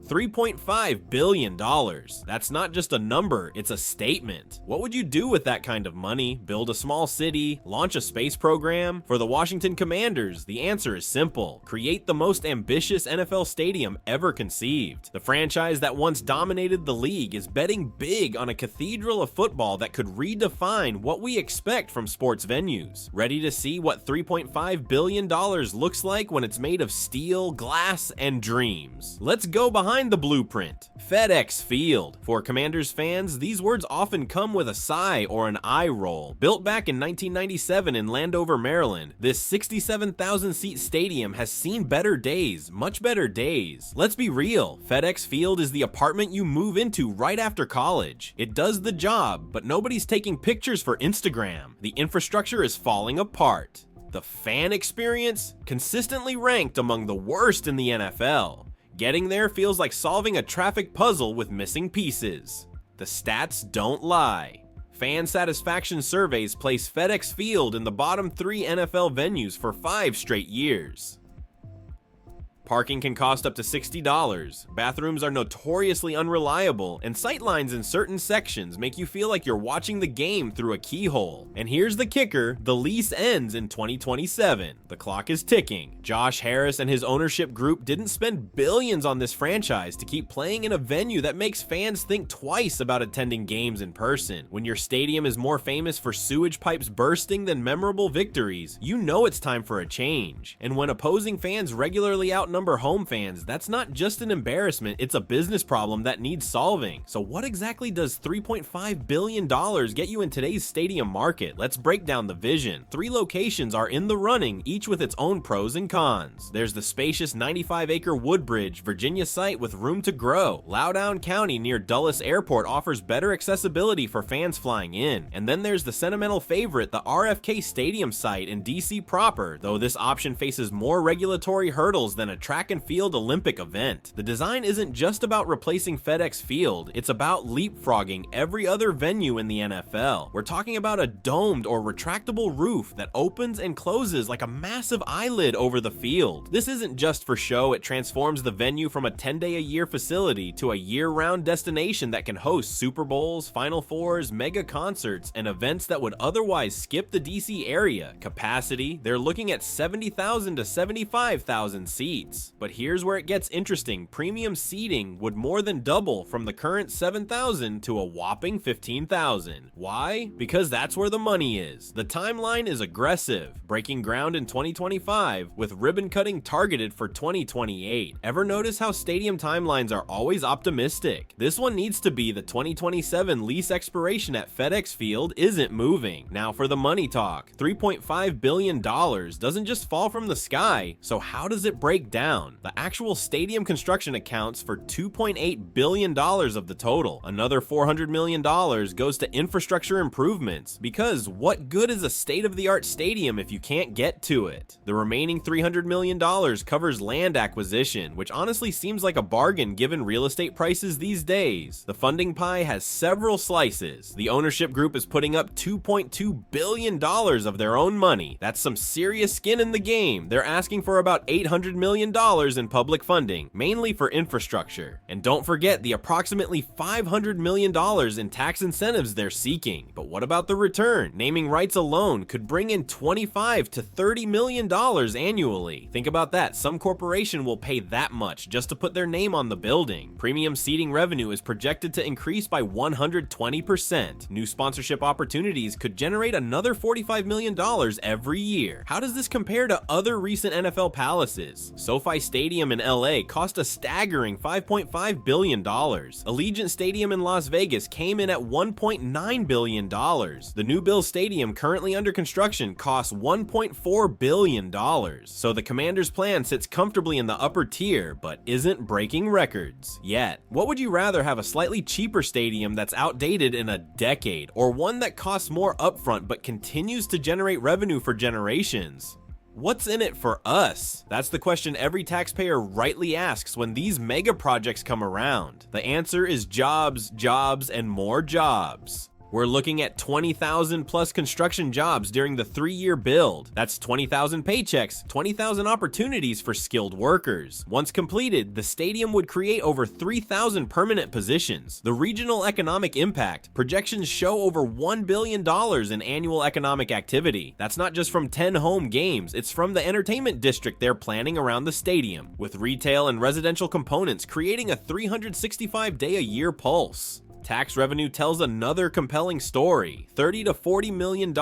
$3.5 billion. That's not just a number, it's a statement. What would you do with that kind of money? Build a small city? Launch a space program? For the Washington Commanders, the answer is simple. Create the most ambitious NFL stadium ever conceived. The franchise that once dominated the league is betting big on a cathedral of football that could redefine what we expect from sports venues. Ready to see what $3.5 billion looks like when it's made of steel, glass, and dreams? Let's go behind the blueprint. FedEx Field. For Commanders fans, these words often come with a sigh or an eye roll. Built back in 1997 in Landover, Maryland, this 67,000-seat stadium has seen better days, much better days. Let's be real, FedEx Field is the apartment you move into right after college. It does the job, but nobody's taking pictures for Instagram. The infrastructure is falling apart. The fan experience? Consistently ranked among the worst in the NFL. Getting there feels like solving a traffic puzzle with missing pieces. The stats don't lie. Fan satisfaction surveys place FedEx Field in the bottom 3 NFL venues for 5 straight years. Parking can cost up to $60, bathrooms are notoriously unreliable, and sightlines in certain sections make you feel like you're watching the game through a keyhole. And here's the kicker, the lease ends in 2027. The clock is ticking. Josh Harris and his ownership group didn't spend billions on this franchise to keep playing in a venue that makes fans think twice about attending games in person. When your stadium is more famous for sewage pipes bursting than memorable victories, you know it's time for a change. And when opposing fans regularly outnumber home fans, that's not just an embarrassment, it's a business problem that needs solving. So what exactly does $3.5 billion get you in today's stadium market? Let's break down the vision. 3 locations are in the running, each with its own pros and cons. There's the spacious 95-acre Woodbridge, Virginia site with room to grow. Loudoun County near Dulles Airport offers better accessibility for fans flying in. And then there's the sentimental favorite, the RFK Stadium site in DC proper, though this option faces more regulatory hurdles than a track and field Olympic event. The design isn't just about replacing FedEx Field, it's about leapfrogging every other venue in the NFL. We're talking about a domed or retractable roof that opens and closes like a massive eyelid over the field. This isn't just for show, it transforms the venue from a 10-day-a-year facility to a year-round destination that can host Super Bowls, Final Fours, mega concerts, and events that would otherwise skip the DC area. Capacity, they're looking at 70,000 to 75,000 seats. But here's where it gets interesting. Premium seating would more than double from the current 7,000 to a whopping 15,000. Why? Because that's where the money is. The timeline is aggressive, breaking ground in 2025 with ribbon cutting targeted for 2028. Ever notice how stadium timelines are always optimistic? This one needs to be. The 2027 lease expiration at FedEx Field isn't moving. Now for the money talk. $3.5 billion doesn't just fall from the sky, so how does it break down? The actual stadium construction accounts for $2.8 billion of the total. Another $400 million goes to infrastructure improvements, because what good is a state-of-the-art stadium if you can't get to it? The remaining $300 million covers land acquisition, which honestly seems like a bargain given real estate prices these days. The funding pie has several slices. The ownership group is putting up $2.2 billion of their own money. That's some serious skin in the game. They're asking for about $800 million in public funding, mainly for infrastructure. And don't forget the approximately $500 million in tax incentives they're seeking. But what about the return? Naming rights alone could bring in $25 to $30 million annually. Think about that. Some corporation will pay that much just to put their name on the building. Premium seating revenue is projected to increase by 120%. New sponsorship opportunities could generate another $45 million every year. How does this compare to other recent NFL palaces? SoFi Stadium in LA cost a staggering $5.5 billion. Allegiant Stadium in Las Vegas came in at $1.9 billion. The new Bills Stadium, currently under construction, costs $1.4 billion. So the Commanders' plan sits comfortably in the upper tier, but isn't breaking records yet. What would you rather have, a slightly cheaper stadium that's outdated in a decade, or one that costs more upfront but continues to generate revenue for generations? What's in it for us? That's the question every taxpayer rightly asks when these mega projects come around. The answer is jobs, jobs, and more jobs. We're looking at 20,000 plus construction jobs during the 3-year build. That's 20,000 paychecks, 20,000 opportunities for skilled workers. Once completed, the stadium would create over 3,000 permanent positions. The regional economic impact, projections show over $1 billion in annual economic activity. That's not just from 10 home games, it's from the entertainment district they're planning around the stadium, with retail and residential components creating a 365-day-a-year pulse. Tax revenue tells another compelling story. $30 to $40 million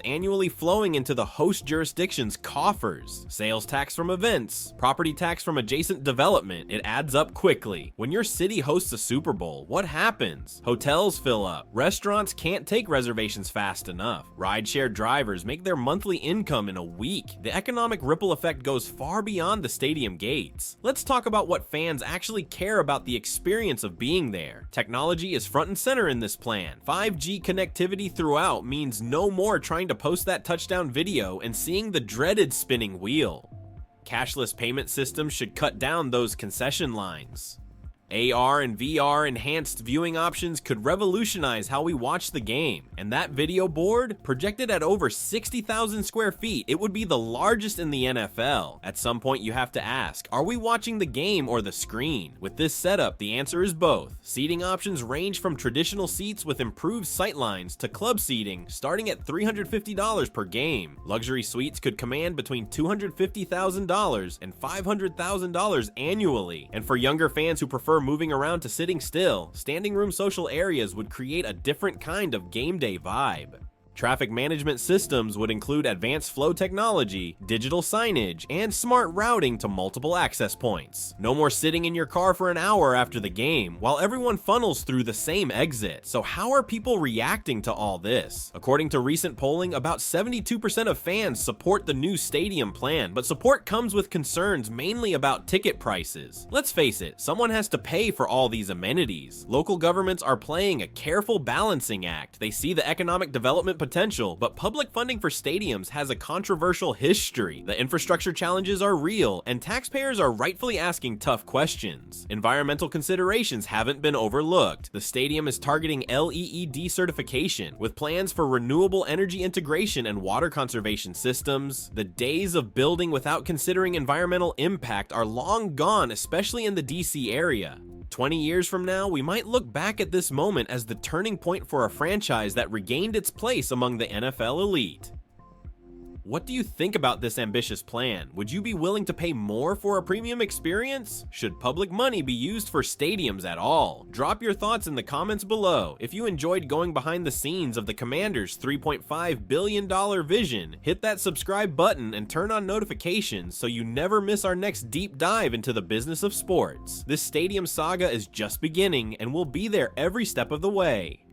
annually flowing into the host jurisdiction's coffers. Sales tax from events, property tax from adjacent development, it adds up quickly. When your city hosts a Super Bowl, what happens? Hotels fill up. Restaurants can't take reservations fast enough. Rideshare drivers make their monthly income in a week. The economic ripple effect goes far beyond the stadium gates. Let's talk about what fans actually care about the experience of being there. Technology is front and center in this plan. 5G connectivity throughout means no more trying to post that touchdown video and seeing the dreaded spinning wheel. Cashless payment systems should cut down those concession lines. AR and VR enhanced viewing options could revolutionize how we watch the game. And that video board, projected at over 60,000 square feet, it would be the largest in the NFL. At some point you have to ask, are we watching the game or the screen? With this setup, the answer is both. Seating options range from traditional seats with improved sightlines to club seating, starting at $350 per game. Luxury suites could command between $250,000 and $500,000 annually. And for younger fans who prefer moving around to sitting still, standing room social areas would create a different kind of game day vibe. Traffic management systems would include advanced flow technology, digital signage, and smart routing to multiple access points. No more sitting in your car for an hour after the game, while everyone funnels through the same exit. So how are people reacting to all this? According to recent polling, about 72% of fans support the new stadium plan, but support comes with concerns mainly about ticket prices. Let's face it, someone has to pay for all these amenities. Local governments are playing a careful balancing act. They see the economic development potential, but public funding for stadiums has a controversial history. The infrastructure challenges are real, and taxpayers are rightfully asking tough questions. Environmental considerations haven't been overlooked. The stadium is targeting LEED certification, with plans for renewable energy integration and water conservation systems. The days of building without considering environmental impact are long gone, especially in the DC area. 20 years from now, we might look back at this moment as the turning point for a franchise that regained its place among the NFL elite. What do you think about this ambitious plan? Would you be willing to pay more for a premium experience? Should public money be used for stadiums at all? Drop your thoughts in the comments below. If you enjoyed going behind the scenes of the Commanders' $3.5 billion vision, hit that subscribe button and turn on notifications so you never miss our next deep dive into the business of sports. This stadium saga is just beginning, and we'll be there every step of the way.